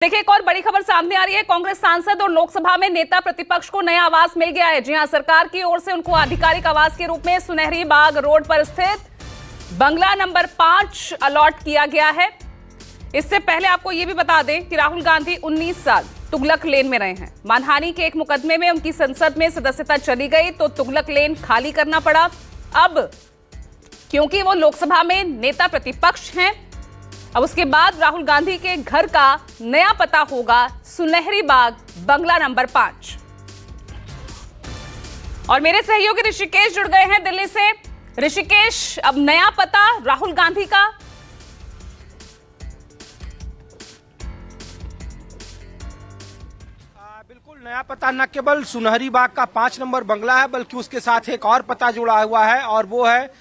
देखिए, एक और बड़ी खबर सामने आ रही है। कांग्रेस सांसद और लोकसभा में नेता प्रतिपक्ष को नया आवास मिल गया है। जी हां, सरकार की ओर से उनको आधिकारिक आवास के रूप में सुनहरी बाग रोड पर स्थित बंगला नंबर 5 अलॉट किया गया है। इससे पहले आपको यह भी बता दें कि राहुल गांधी 19 साल तुगलक लेन में रहे हैं। मानहानि के एक मुकदमे में उनकी संसद में सदस्यता चली गई तो तुगलक लेन खाली करना पड़ा। अब क्योंकि वो लोकसभा में नेता प्रतिपक्ष हैं, अब उसके बाद राहुल गांधी के घर का नया पता होगा सुनहरी बाग बंगला नंबर 5। और मेरे सहयोगी ऋषिकेश जुड़ गए हैं दिल्ली से। ऋषिकेश, अब नया पता राहुल गांधी का? बिल्कुल नया पता न केवल सुनहरी बाग का 5 नंबर बंगला है, बल्कि उसके साथ एक और पता जुड़ा हुआ है, और वो है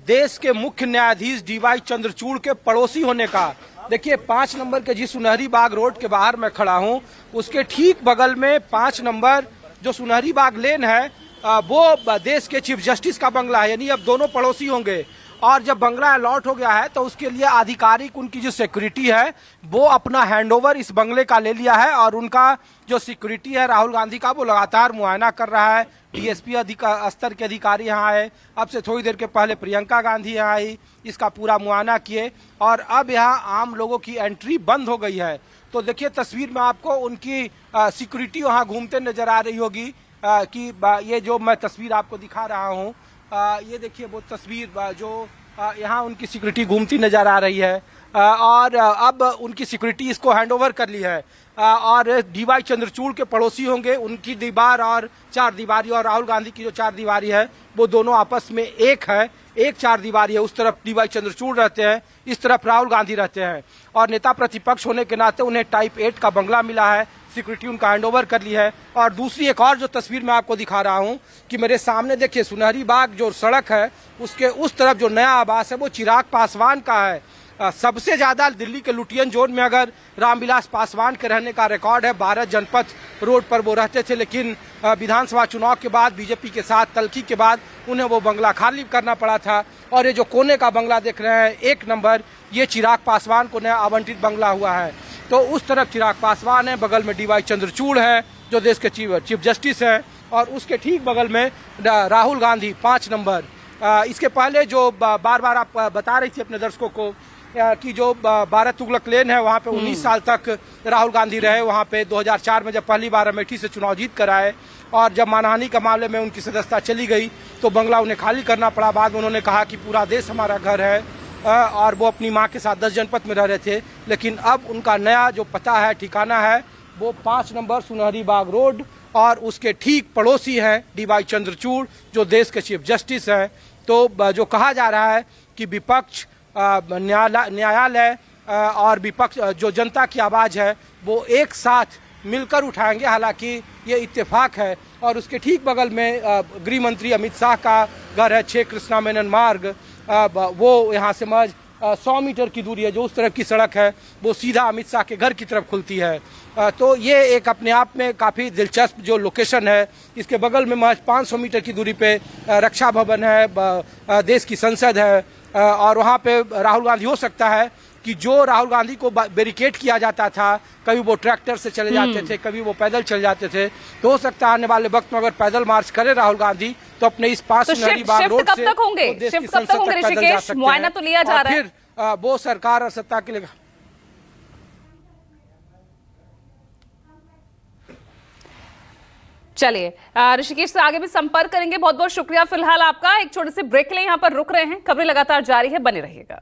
देश के मुख्य न्यायाधीश डीवाई चंद्रचूड़ के पड़ोसी होने का। देखिए, 5 नंबर के जिस सुनहरी बाग रोड के बाहर मैं खड़ा हूं, उसके ठीक बगल में 5 नंबर जो सुनहरी बाग लेन है, वो देश के चीफ जस्टिस का बंगला है। यानी अब दोनों पड़ोसी होंगे। और जब बंगला अलॉट हो गया है तो उसके लिए आधिकारिक उनकी जो सिक्योरिटी है वो अपना हैंडओवर इस बंगले का ले लिया है, और उनका जो सिक्योरिटी है राहुल गांधी का, वो लगातार मुआयना कर रहा है। डीएसपी स्तर के अधिकारी यहाँ आए, अब से थोड़ी देर के पहले प्रियंका गांधी यहाँ आई, इसका पूरा मुआयना किए, और अब यहाँ आम लोगों की एंट्री बंद हो गई है। तो देखिए, तस्वीर में आपको उनकी सिक्योरिटी वहाँ घूमते नजर आ रही होगी। कि ये जो मैं तस्वीर आपको दिखा रहा हूँ, ये देखिए वो तस्वीर जो यहाँ उनकी सिक्योरिटी घूमती नजर आ रही है, और अब उनकी सिक्योरिटी इसको हैंडओवर कर ली है। और डीवाई चंद्रचूड़ के पड़ोसी होंगे, उनकी दीवार और 4 दीवारी और राहुल गांधी की जो 4 दीवारी है वो दोनों आपस में एक है। एक 4 दीवारी है, उस तरफ डीवाई चंद्रचूड़ रहते हैं, इस तरफ राहुल गांधी रहते हैं। और नेता प्रतिपक्ष होने के नाते उन्हें टाइप 8 का बंगला मिला है, सिक्योरिटी उनका हैंडओवर कर ली है। और दूसरी एक और जो तस्वीर मैं आपको दिखा रहा हूं कि मेरे सामने देखिए, सुनहरी बाग जो सड़क है उसके उस तरफ जो नया आवास है वो चिराग पासवान का है। सबसे ज्यादा दिल्ली के लुटियन जोन में अगर रामविलास पासवान के रहने का रिकॉर्ड है। भारत जनपथ रोड पर वो रहते थे, लेकिन विधानसभा चुनाव के बाद बीजेपी के साथ तल्खी के बाद उन्हें वो बंगला खाली करना पड़ा था। और ये जो कोने का बंगला देख रहे हैं 1 नंबर, ये चिराग पासवान को नया आवंटित बंगला हुआ है। तो उस तरफ चिराग पासवान है, बगल में डीवाई चंद्रचूड़ है जो देश के चीफ जस्टिस है, और उसके ठीक बगल में राहुल गांधी 5 नंबर। इसके पहले जो बार बार आप बता रही थी अपने दर्शकों को कि जो भारत तुगलक लेन है वहाँ पे 19 साल तक राहुल गांधी रहे। वहाँ पे 2004 में जब पहली बार अमेठी से चुनाव जीत कर आए, और जब मानहानि का मामले में उनकी सदस्यता चली गई तो बंगला उन्हें खाली करना पड़ा। बाद में उन्होंने कहा कि पूरा देश हमारा घर है, और वो अपनी माँ के साथ 10 जनपद में रह रहे थे। लेकिन अब उनका नया जो पता है, ठिकाना है, वो 5 नंबर सुनहरी बाग रोड, और उसके ठीक पड़ोसी हैं डीवाई चंद्रचूड़ जो देश के चीफ जस्टिस हैं। तो जो कहा जा रहा है कि विपक्ष, न्यायालय और विपक्ष, जो जनता की आवाज़ है वो एक साथ मिलकर उठाएंगे। हालांकि ये इत्तेफाक है। और उसके ठीक बगल में गृह मंत्री अमित शाह का घर है, 6 कृष्णा मेनन मार्ग। वो यहाँ से महज 100 मीटर की दूरी है। जो उस तरफ की सड़क है वो सीधा अमित शाह के घर की तरफ खुलती है। तो ये एक अपने आप में काफ़ी दिलचस्प जो लोकेशन है। इसके बगल में महज 500 मीटर की दूरी पे रक्षा भवन है, देश की संसद है, और वहाँ पे राहुल गांधी हो सकता है कि जो राहुल गांधी को बैरिकेड किया जाता था, कभी वो ट्रैक्टर से चले जाते थे, कभी वो पैदल चले जाते थे, तो हो सकता है आने वाले वक्त में अगर पैदल मार्च करे राहुल गांधी तो अपने इस 5 सुनहरी बाग रोड से देश की संसद तक पैदल जा सकते हैं। तो लिया जा रहा है, फिर वो सरकार और सत्ता के लिए। चलिए, ऋषिकेश से आगे भी संपर्क करेंगे। बहुत बहुत शुक्रिया फिलहाल आपका। एक छोटे से ब्रेक ले यहाँ पर रुक रहे हैं। खबरें लगातार जारी है, बने रहिएगा।